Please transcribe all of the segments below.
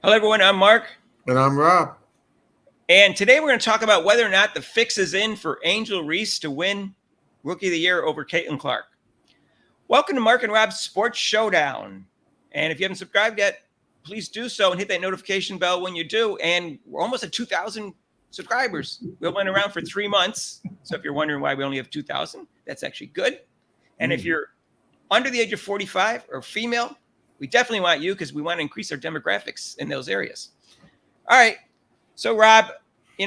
Hello, everyone. I'm Mark. And I'm Rob. And today we're going to talk about whether or not the fix is in for Angel Reese to win Rookie of the Year over Caitlin Clark. Welcome to Mark and Rob's Sports Showdown. And if you haven't subscribed yet, please do so and hit that notification bell when you do. And we're almost at 2,000 subscribers. We've been around for 3 months. So if you're wondering why we only have 2,000, that's actually good. And if you're under the age of 45 or female, we definitely want you because we want to increase our demographics in those areas. All right. So, Rob, I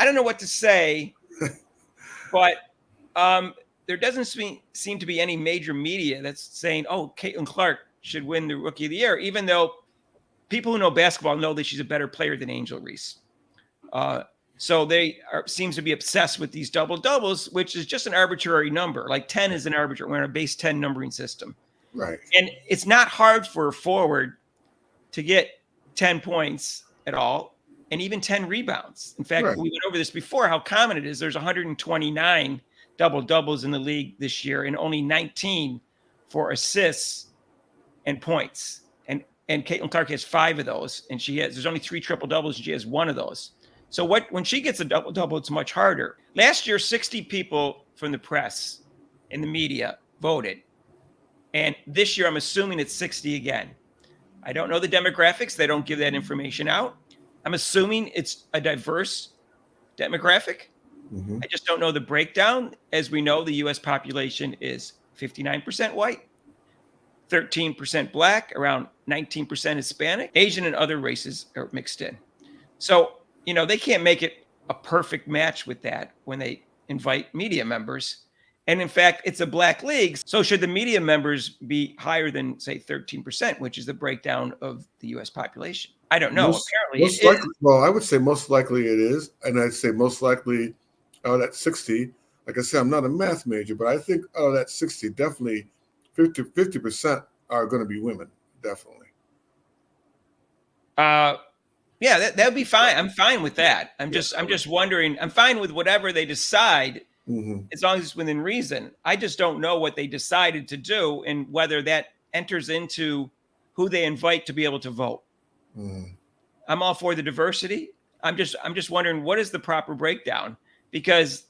don't know what to say, but there doesn't seem to be any major media that's saying, oh, Caitlin Clark should win the Rookie of the Year, even though people who know basketball know that she's a better player than Angel Reese. So they seems to be obsessed with these double-doubles, which is just an arbitrary number. Like 10 is an arbitrary. We're in a base 10 numbering system. Right. And it's not hard for a forward to get 10 points at all and even 10 rebounds. In fact, we went over this before, how common it is. There's 129 double-doubles in the league this year and only 19 for assists and points. And Caitlin Clark has 5 of those, and there's only 3 triple-doubles, and she has 1 of those. So when she gets a double-double, it's much harder. Last year, 60 people from the press and the media voted. And this year, I'm assuming it's 60 again. I don't know the demographics. They don't give that information out. I'm assuming it's a diverse demographic. Mm-hmm. I just don't know the breakdown. As we know, the U.S. population is 59% white, 13% black, around 19% Hispanic. Asian and other races are mixed in. So, they can't make it a perfect match with that when they invite media members. And in fact, it's a black league. So should the media members be higher than, say, 13%, which is the breakdown of the U.S. population? I don't know. Apparently most likely, well, I would say most likely it is. And I'd say most likely out of that 60, like I said, I'm not a math major, but I think out of that 60, definitely 50% are going to be women, definitely. Yeah, that would be fine. I'm fine with that. I'm just wondering. I'm fine with whatever they decide, as long as it's within reason. I just don't know what they decided to do and whether that enters into who they invite to be able to vote. I'm all for the diversity. I'm just wondering what is the proper breakdown, because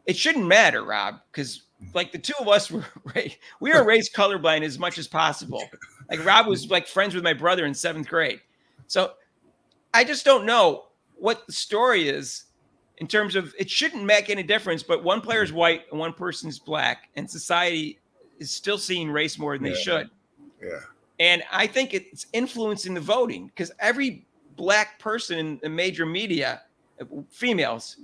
it shouldn't matter, Rob, because like the two of us we are raised colorblind as much as possible. Like Rob was like friends with my brother in 7th grade. So I just don't know what the story is in terms of it shouldn't make any difference, but one player is white and one person's black, and society is still seeing race more than they should. Yeah. And I think it's influencing the voting, because every black person in the major media, females,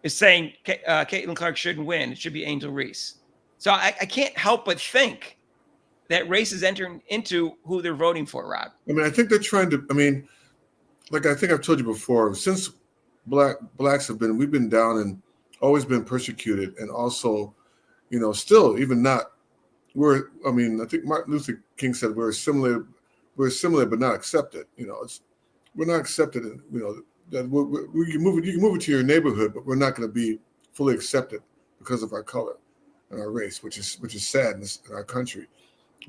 is saying Caitlin Clark shouldn't win. It should be Angel Reese. So I can't help but think that race is entering into who they're voting for, Rob. I think they're trying to, like I think I've told you before, since blacks we've been down and always been persecuted, and also, still even not. I think Martin Luther King said we're similar but not accepted. We're not accepted. That you can move it to your neighborhood, but we're not going to be fully accepted because of our color and our race, which is sad in our country.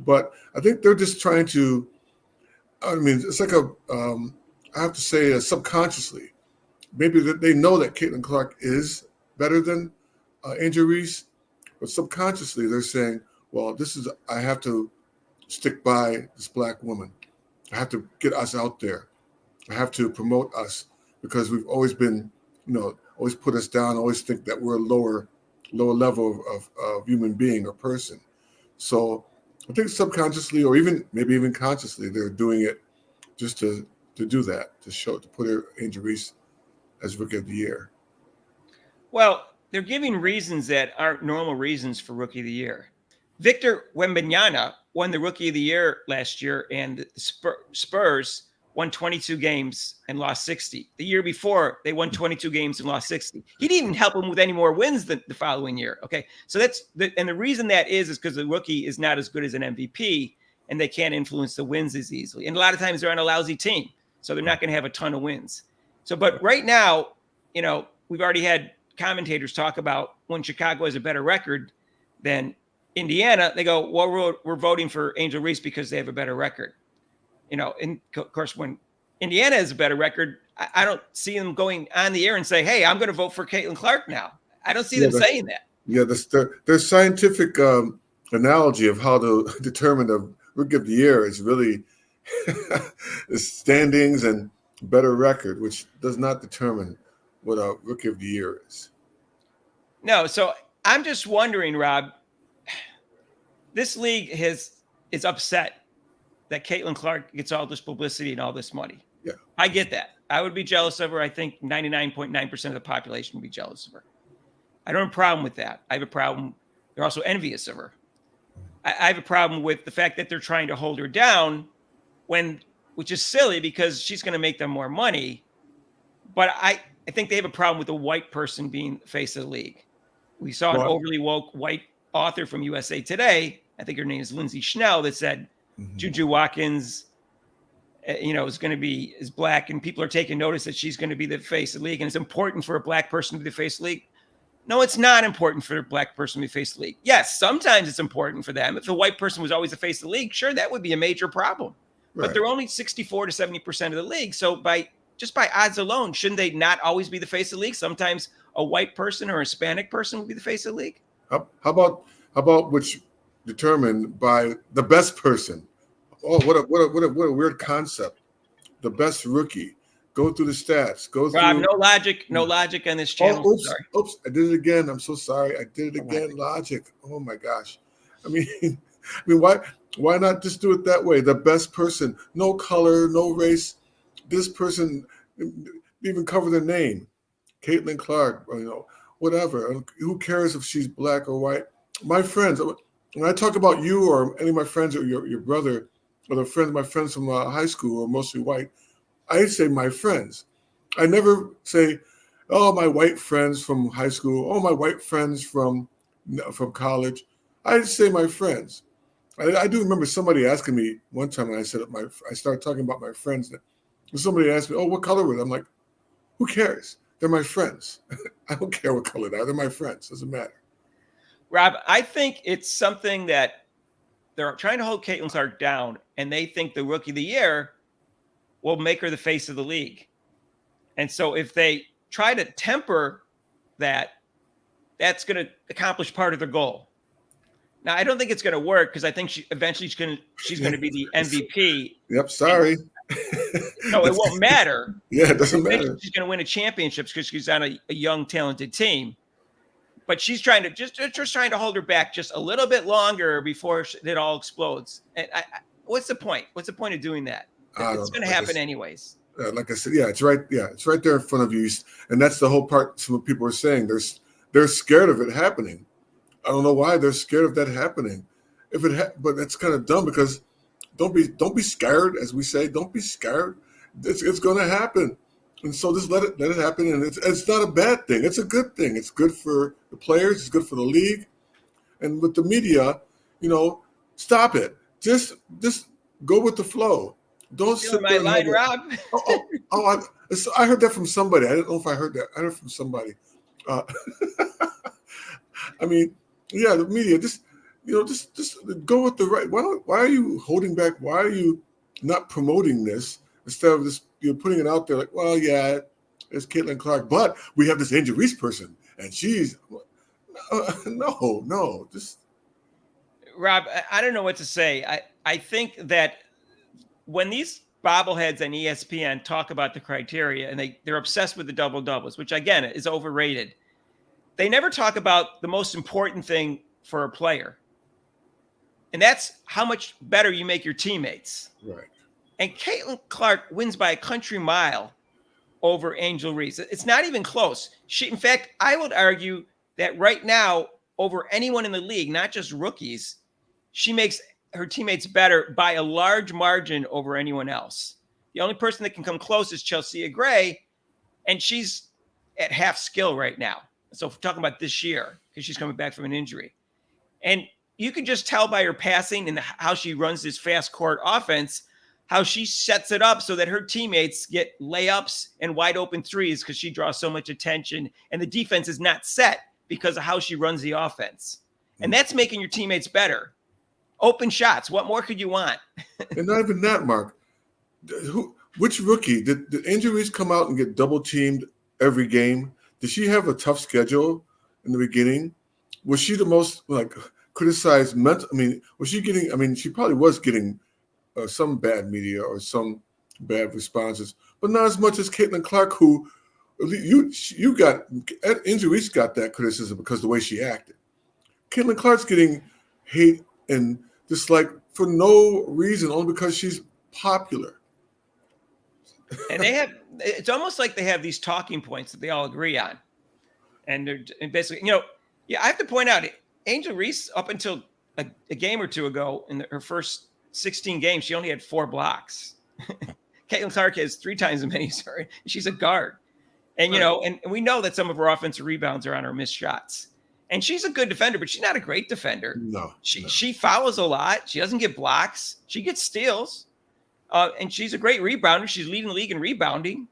But I think they're just trying to. It's like I have to say subconsciously, maybe that they know that Caitlin Clark is better than Angel Reese, but subconsciously they're saying, well, I have to stick by this black woman. I have to get us out there. I have to promote us, because we've always been, always put us down, always think that we're a lower level of human being or person. So I think subconsciously, or maybe even consciously, they're doing it just to do that, to put Angel Reese as Rookie of the Year. Well, they're giving reasons that aren't normal reasons for Rookie of the Year. Victor Wembanyama won the Rookie of the Year last year, and the Spurs won 22 games and lost 60. The year before, they won 22 games and lost 60. He didn't even help them with any more wins the following year. Okay, so and the reason that is because the rookie is not as good as an MVP, and they can't influence the wins as easily. And a lot of times they're on a lousy team, so they're not going to have a ton of wins. So, but right now, we've already had commentators talk about when Chicago has a better record than Indiana, they go, well, we're voting for Angel Reese because they have a better record. And of course, when Indiana has a better record, I don't see them going on the air and say, hey, I'm going to vote for Caitlin Clark now. I don't see them saying that. Yeah, there's scientific analogy of how to determine the Rookie of the Year is really the standings and better record, which does not determine what a Rookie of the Year is. No, so I'm just wondering, Rob, this league is upset that Caitlin Clark gets all this publicity and all this money. Yeah, I get that. I would be jealous of her. I think 99.9% of the population would be jealous of her. I don't have a problem with that. I have a problem. They're also envious of her. I have a problem with the fact that they're trying to hold her down which is silly because she's going to make them more money. But I think they have a problem with a white person being the face of the league. We saw an overly woke white author from USA Today. I think her name is Lindsay Schnell, that said Juju Watkins, is going to is black, and people are taking notice that she's going to be the face of the league, and it's important for a black person to be the face of the league. No, it's not important for a black person to be the face of the league. Yes, sometimes it's important for them. If a white person was always the face of the league, sure, that would be a major problem. Right. But they're only 64 to 70% of the league. So by odds alone, shouldn't they not always be the face of the league? Sometimes a white person or a Hispanic person would be the face of the league. How about which determined by the best person? Oh, what a weird concept. The best rookie. Go through the stats. Rob, no logic on this channel. Oops, I did it again. I'm so sorry. I did it again. Logic. Oh my gosh. I mean, why not just do it that way? The best person, no color, no race. This person, even cover their name, Caitlin Clark, whatever. Who cares if she's black or white? My friends, when I talk about you or any of my friends or your brother or my friends from high school who are mostly white, I say my friends. I never say, oh, my white friends from high school. Oh, my white friends from college. I just say my friends. I do remember somebody asking me one time when I said I started talking about my friends. And somebody asked me, oh, what color were they? I'm like, who cares? They're my friends. I don't care what color they are. They're my friends. Doesn't matter. Rob, I think it's something that they're trying to hold Caitlin Clark down, and they think the Rookie of the Year will make her the face of the league. And so if they try to temper that, that's going to accomplish part of their goal. Now, I don't think it's going to work because I think she's going to be the MVP. Yep, sorry. No, it won't matter. Yeah, it doesn't matter. She's going to win a championship because she's on a young, talented team. But she's trying to just trying to hold her back just a little bit longer before it all explodes. And what's the point? What's the point of doing that? It's going to happen anyways. Like I said, it's right. Yeah, it's right there in front of you, and that's the whole part. Some people are saying they're scared of it happening. I don't know why they're scared of that happening. But that's kind of dumb because don't be scared, as we say. Don't be scared. It's going to happen, and so just let it happen. And it's not a bad thing. It's a good thing. It's good for the players. It's good for the league, and with the media, stop it. Just go with the flow. Don't sit my line, Rob. I heard that from somebody. I didn't know if I heard that. I heard it from somebody. I mean, yeah, the media. Just go with the right. Why are you holding back? Why are you not promoting this instead of just putting it out there like, well, yeah, it's Caitlin Clark, but we have this Angel Reese person, and she's no. Just Rob, I don't know what to say. I think that when these bobbleheads on ESPN talk about the criteria and they're obsessed with the double doubles, which again is overrated, they never talk about the most important thing for a player. And that's how much better you make your teammates. Right. And Caitlin Clark wins by a country mile over Angel Reese. It's not even close. In fact, I would argue that right now, over anyone in the league, not just rookies, she makes her teammates better by a large margin over anyone else. The only person that can come close is Chelsea Gray, and she's at half skill right now. So if we're talking about this year, because she's coming back from an injury. And you can just tell by her passing and how she runs this fast court offense, how she sets it up so that her teammates get layups and wide open threes because she draws so much attention. And the defense is not set because of how she runs the offense. And that's making your teammates better. Open shots. What more could you want? And not even that, Mark. Which rookie did Angel Reese come out and get double teamed every game? Did she have a tough schedule in the beginning? Was she the most criticized? Was she getting? I mean, she probably was getting some bad media or some bad responses, but not as much as Caitlin Clark, who you got. Angel Reese got that criticism because of the way she acted. Caitlin Clark's getting hate and dislike for no reason, only because she's popular. And it's almost like they have these talking points that they all agree on. And they're basically, I have to point out, Angel Reese, up until a game or two ago, in her first 16 games, she only had 4 blocks. Caitlin Clark has 3 times as many. Sorry, she's a guard. And, and we know that some of her offensive rebounds are on her missed shots. And she's a good defender, but she's not a great defender. No. She fouls a lot. She doesn't get blocks. She gets steals. And she's a great rebounder. She's leading the league in rebounding.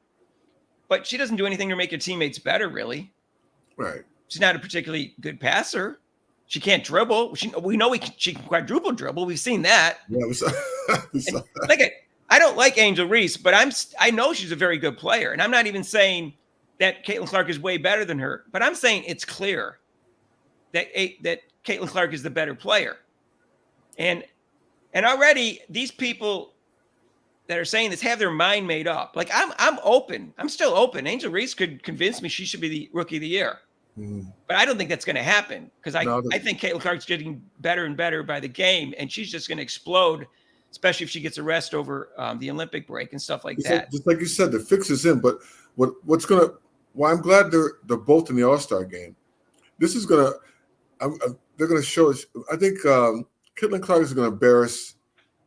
But she doesn't do anything to make her teammates better, really. Right. She's not a particularly good passer. She can't dribble. We know she can quadruple dribble. We've seen that. Yeah, we saw that. I don't like Angel Reese, but I know she's a very good player. And I'm not even saying that Caitlin Clark is way better than her. But I'm saying it's clear that Caitlin Clark is the better player. And already these people that are saying this have their mind made up. Like I'm open. I'm still open. Angel Reese could convince me she should be the rookie of the year. But I don't think that's going to happen because I think Caitlin Clark's getting better and better by the game, and she's just going to explode, especially if she gets a rest over the Olympic break and stuff like that. Just like you said, the fix is in. But I'm glad they're both in the All-Star game. This is they're going to show us. I think Caitlin Clark is going to embarrass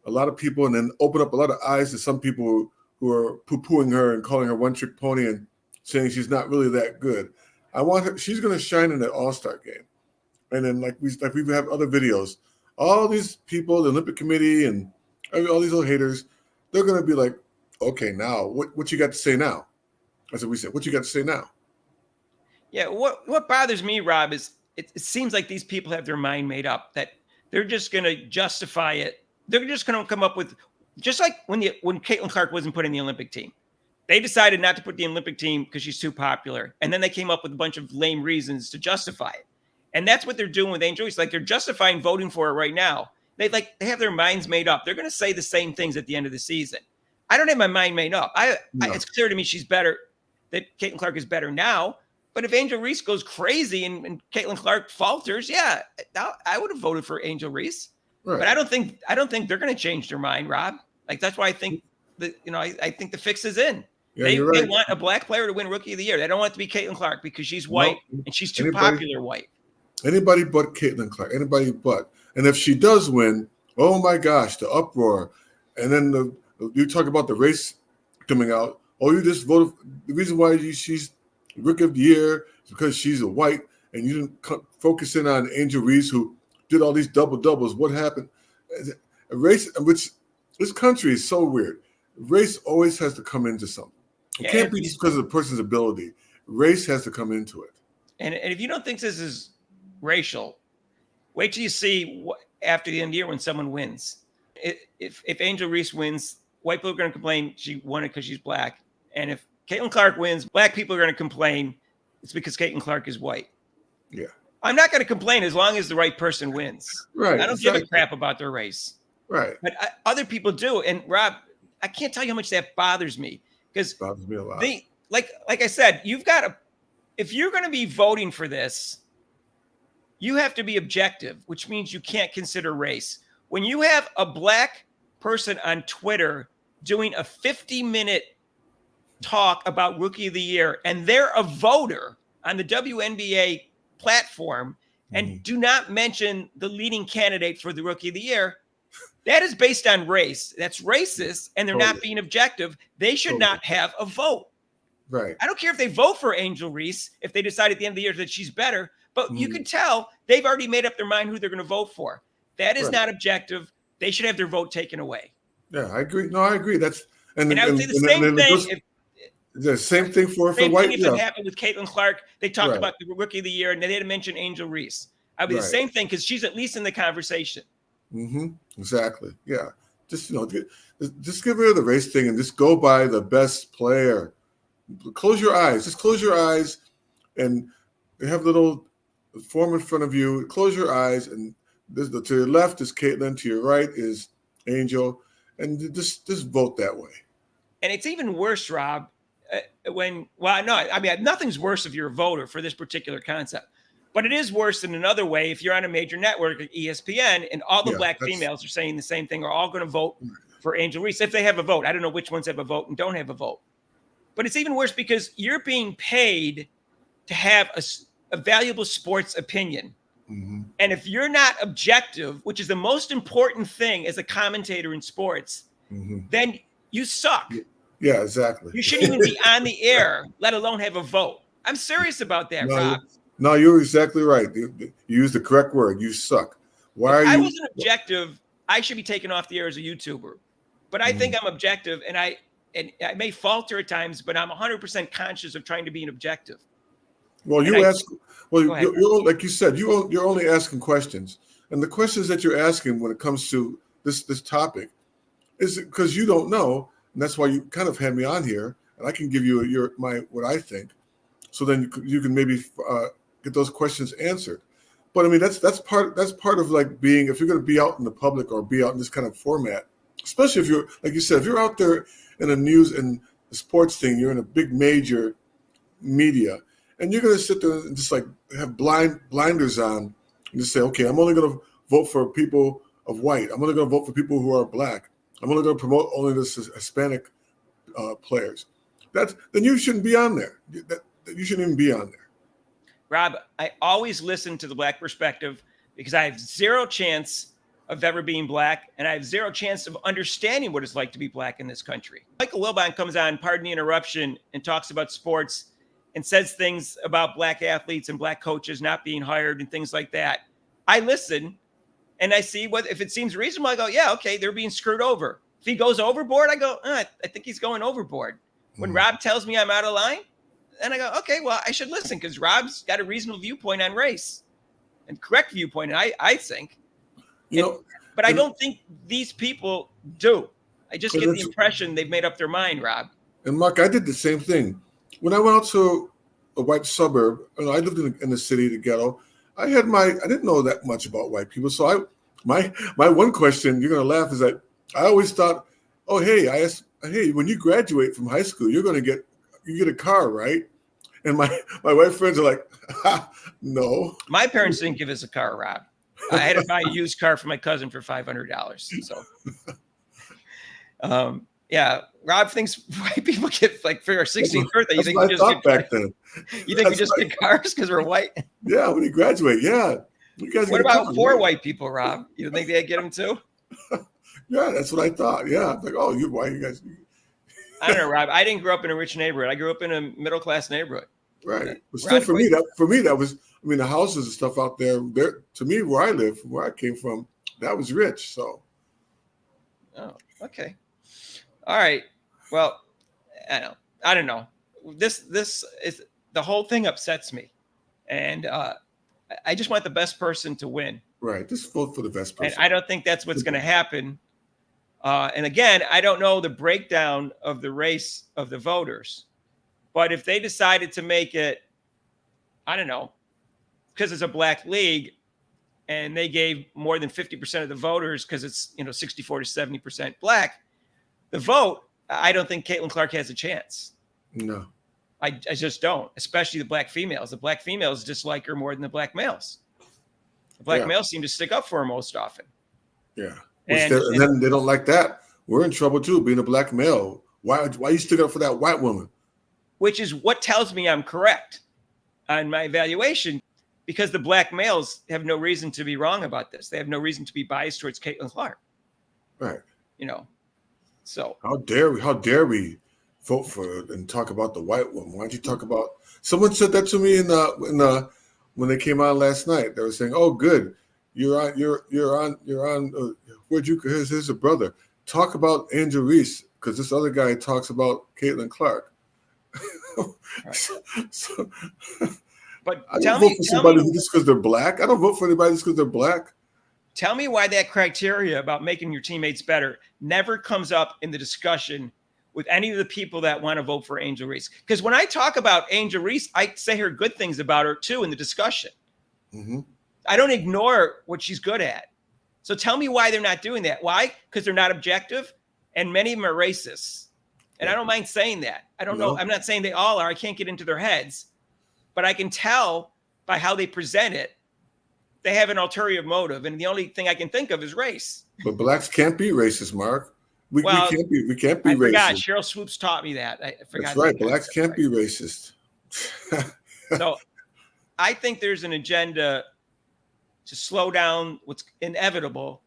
a lot of people and then open up a lot of eyes to some people who are poo-pooing her and calling her one-trick pony and saying she's not really that good. I want her. She's going to shine in the All-Star game, and then like we have other videos. All these people, the Olympic Committee, and all these little haters, they're going to be like, "Okay, now what you got to say now?" That's what we said. What you got to say now? Yeah. What bothers me, Rob, is it seems like these people have their mind made up that they're just going to justify it. They're just going to come up with, just like when Caitlin Clark wasn't put in the Olympic team. They decided not to put the Olympic team because she's too popular. And then they came up with a bunch of lame reasons to justify it. And that's what they're doing with Angel Reese. Like they're justifying voting for her right now. They have their minds made up. They're going to say the same things at the end of the season. I don't have my mind made up. It's clear to me she's better, that Caitlin Clark is better now. But if Angel Reese goes crazy and Caitlin Clark falters, yeah, I would have voted for Angel Reese. Right. But I don't think they're going to change their mind, Rob. Like that's why I think I think the fix is in. Yeah, they want a black player to win Rookie of the Year. They don't want it to be Caitlin Clark because she's white and she's too popular white. Anybody but Caitlin Clark. Anybody but. And if she does win, oh my gosh, the uproar. And then you talk about the race coming out. Oh, you just voted. The reason why she's Rookie of the Year is because she's a white, and you didn't focus in on Angel Reese, who did all these double doubles. What happened? A race, which this country is so weird. Race always has to come into something. It can't be just because of the person's ability. Race has to come into it. And if you don't think this is racial, wait till you see after the end of the year when someone wins. If Angel Reese wins, white people are going to complain she won it because she's black. And if Caitlin Clark wins, black people are going to complain it's because Caitlin Clark is white. Yeah. I'm not going to complain as long as the right person wins. Right. I don't give a crap about their race. Right. But other people do. And Rob, I can't tell you how much that bothers me. Because bothers me a lot. Like I said, if you're going to be voting for this, you have to be objective, which means you can't consider race. When you have a black person on Twitter doing a 50-minute talk about Rookie of the Year, and they're a voter on the WNBA platform and do not mention the leading candidate for the Rookie of the Year, that is based on race. That's racist, and they're not being objective. They should not have a vote. Right. I don't care if they vote for Angel Reese, if they decide at the end of the year that she's better, but you can tell they've already made up their mind who they're going to vote for. That is not objective. They should have their vote taken away. Yeah, I agree. No, I agree. And I would say the same thing. The same thing for white. If it happened with Caitlin Clark, they talked about the Rookie of the Year, and they didn't mention Angel Reese. I would do the same thing because she's at least in the conversation. Exactly. Yeah. Just Just get rid of the race thing and just go by the best player. Close your eyes. Just close your eyes, and they have a little form in front of you. Close your eyes, and to your left is Caitlin, to your right is Angel, and just vote that way. And it's even worse, Rob, nothing's worse if you're a voter for this particular concept. But it is worse in another way if you're on a major network like ESPN and all the black females are saying the same thing, are all going to vote for Angel Reese if they have a vote. I don't know which ones have a vote and don't have a vote. But it's even worse because you're being paid to have a valuable sports opinion. Mm-hmm. And if you're not objective, which is the most important thing as a commentator in sports, then you suck. Yeah, exactly. You shouldn't even be on the air, let alone have a vote. I'm serious about that, Rob. No, you're exactly right. You used the correct word. You suck. Why if are you? I wasn't objective, I should be taken off the air as a YouTuber. But I think I'm objective, and I may falter at times, but I'm 100% conscious of trying to be an objective. Well, you're like you said, you're only asking questions, and the questions that you're asking when it comes to this topic is because you don't know, and that's why you kind of had me on here, and I can give you what I think, so then you can maybe get those questions answered. But I mean, that's part of like being, if you're going to be out in the public or be out in this kind of format, especially if you're, like you said, if you're out there in the news and the sports thing, you're in a big major media, and you're going to sit there and just like have blinders on and just say, okay, I'm only going to vote for people of white. I'm only going to vote for people who are black. I'm only going to promote only the Hispanic players. Then you shouldn't be on there. You shouldn't even be on there. Rob, I always listen to the black perspective because I have zero chance of ever being black, and I have zero chance of understanding what it's like to be black in this country. Michael Wilbon comes on, pardon the interruption, and talks about sports and says things about black athletes and black coaches not being hired and things like that. I listen, and I see if it seems reasonable, I go, yeah, okay, they're being screwed over. If he goes overboard, I go, I think he's going overboard. When Rob tells me I'm out of line, and I go, okay, well, I should listen because Rob's got a reasonable viewpoint on race and correct viewpoint, I think. But I don't think these people do. I just get the impression they've made up their mind, Rob. And Mark, I did the same thing. When I went out to a white suburb, I lived in the city, the ghetto. I didn't know that much about white people. So my one question, you're going to laugh, is that I always thought, oh, hey, I asked, hey, when you graduate from high school, you get a car, right? And my white friends are like, no. My parents didn't give us a car, Rob. I had to buy a used car for my cousin for $500. So, yeah, Rob thinks white people get like for our 16th birthday. You think we just back then? You think we just get cars because we're white? Yeah, when you graduate, yeah. You guys what about four white people, Rob? You think they get them too? Yeah, that's what I thought. Yeah, like, oh, you're white, you guys. I don't know, Rob. I didn't grow up in a rich neighborhood. I grew up in a middle class neighborhood. Right, but still, for me, that was. I mean, the houses and stuff out there. To me, where I live, where I came from, that was rich. So. Oh, okay. All right. Well, I don't know. This is the whole thing upsets me, and I just want the best person to win. Right. Just vote for the best person. And I don't think that's what's going to happen. And again, I don't know the breakdown of the race of the voters, but if they decided to make it, I don't know, because it's a black league and they gave more than 50% of the voters because it's, 64 to 70% black, the vote, I don't think Caitlin Clark has a chance. No. I just don't, especially the black females. The black females dislike her more than the black males. The black males seem to stick up for her most often. Yeah. And then they don't like that. We're in trouble too, being a black male. Why you stick up for that white woman? Which is what tells me I'm correct on my evaluation, because the black males have no reason to be wrong about this. They have no reason to be biased towards Caitlin Clark. Right. So how dare we vote for and talk about the white woman? Why don't you talk about? Someone said that to me when they came on last night. They were saying, "Oh, good, you're on. Here's a brother. Talk about Angel Reese because this other guy talks about Caitlin Clark." But I don't vote for somebody just because they're black. I don't vote for anybody just because they're black. Tell me why that criteria about making your teammates better never comes up in the discussion with any of the people that want to vote for Angel Reese. Because when I talk about Angel Reese, I say her good things about her too in the discussion. Mm-hmm. I don't ignore what she's good at. So tell me why they're not doing that. Why? Because they're not objective, and many of them are racists. And I don't mind saying that. I don't know. I'm not saying they all are. I can't get into their heads, but I can tell by how they present it, they have an ulterior motive. And the only thing I can think of is race. But blacks can't be racist, Mark. We can't be I racist. Forgot. Cheryl Swoops taught me that. I forgot. That's right. Blacks can't be racist. So I think there's an agenda to slow down what's inevitable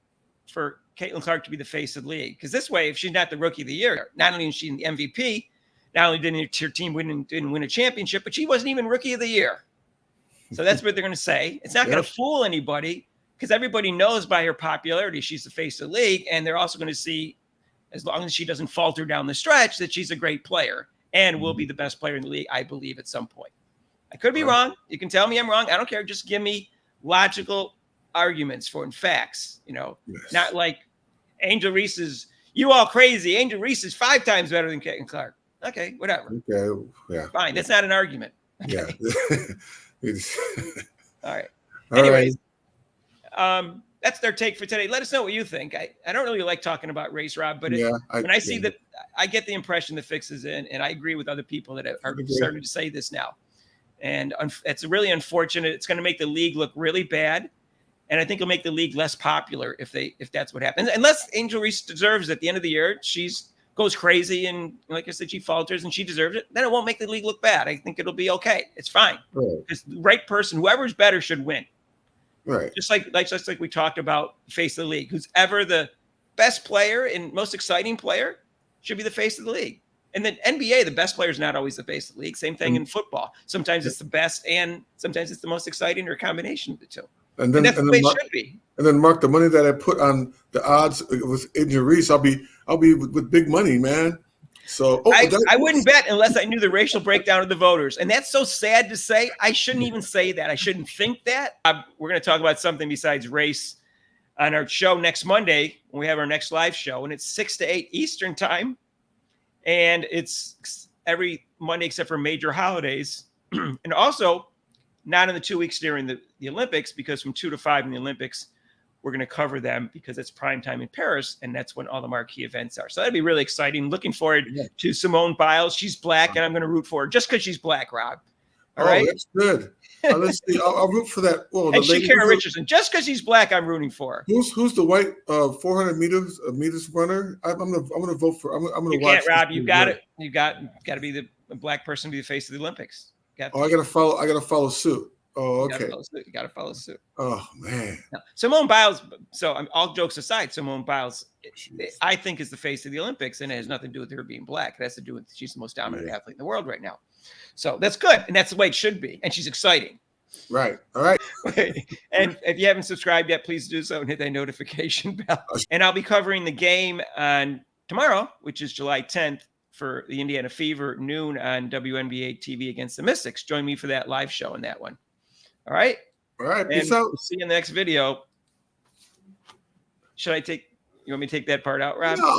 for Caitlin Clark to be the face of the league. Because this way, if she's not the rookie of the year, not only is she the MVP, not only didn't her team didn't win a championship, but she wasn't even rookie of the year. So that's what they're going to say. It's not going to fool anybody because everybody knows by her popularity she's the face of the league. And they're also going to see, as long as she doesn't falter down the stretch, that she's a great player and will be the best player in the league, I believe, at some point. I could be wrong. You can tell me I'm wrong. I don't care. Just give me logical arguments for and facts, not like Angel Reese is, you all crazy. Angel Reese is 5 times better than Caitlin Clark. Okay, whatever. Okay, yeah. Fine. That's not an argument. Okay. Yeah. All right. All Anyways, that's their take for today. Let us know what you think. I don't really like talking about race, Rob, but when I see that, I get the impression the fix is in, and I agree with other people that are starting to say this now. And it's really unfortunate. It's going to make the league look really bad. And I think it'll make the league less popular if that's what happens. Unless Angel Reese deserves it at the end of the year, goes crazy and, like I said, she falters and she deserves it. Then it won't make the league look bad. I think it'll be okay. It's fine. Because the right person, whoever's better, should win. Right. Just like we talked about, face of the league. Who's ever the best player and most exciting player should be the face of the league. And then NBA, the best player is not always the face of the league. Same thing in football. Sometimes it's the best and sometimes it's the most exciting, or a combination of the two. And that's the way it should be. And then, Mark, the money that I put on the odds with Angel Reese, I'll be with big money, man. So I wouldn't bet unless I knew the racial breakdown of the voters. And that's so sad to say. I shouldn't even say that. I shouldn't think that. We're going to talk about something besides race on our show next Monday when we have our next live show. And it's 6 to 8 Eastern time. And it's every Monday except for major holidays. And also not in the 2 weeks during the Olympics, because from 2 to 5 in the Olympics, we're going to cover them because it's prime time in Paris, and that's when all the marquee events are. So that'd be really exciting. Looking forward to Simone Biles. She's black, and I'm going to root for her just because she's black, Rob. All right? That's good. Let's see. I'll root for that. Well, and Shakira Richardson. Just because she's black, I'm rooting for her. Who's the white 400 meters runner? I'm gonna vote for. I'm gonna you watch. Can't, Rob. You got it. You got to be the black person to be the face of the Olympics. I gotta follow suit. Oh, okay. You got to follow suit. Oh, man. Now, Simone Biles. So all jokes aside, Simone Biles, I think, is the face of the Olympics, and it has nothing to do with her being black. It has to do with she's the most dominant athlete in the world right now. So that's good, and that's the way it should be. And she's exciting. Right. All right. And if you haven't subscribed yet, please do so and hit that notification bell. And I'll be covering the game on tomorrow, which is July 10th, for the Indiana Fever, noon on WNBA TV against the Mystics. Join me for that live show in that one. All right. All right. Peace out. out. We'll see you in the next video. You want me to take that part out, Rob? No.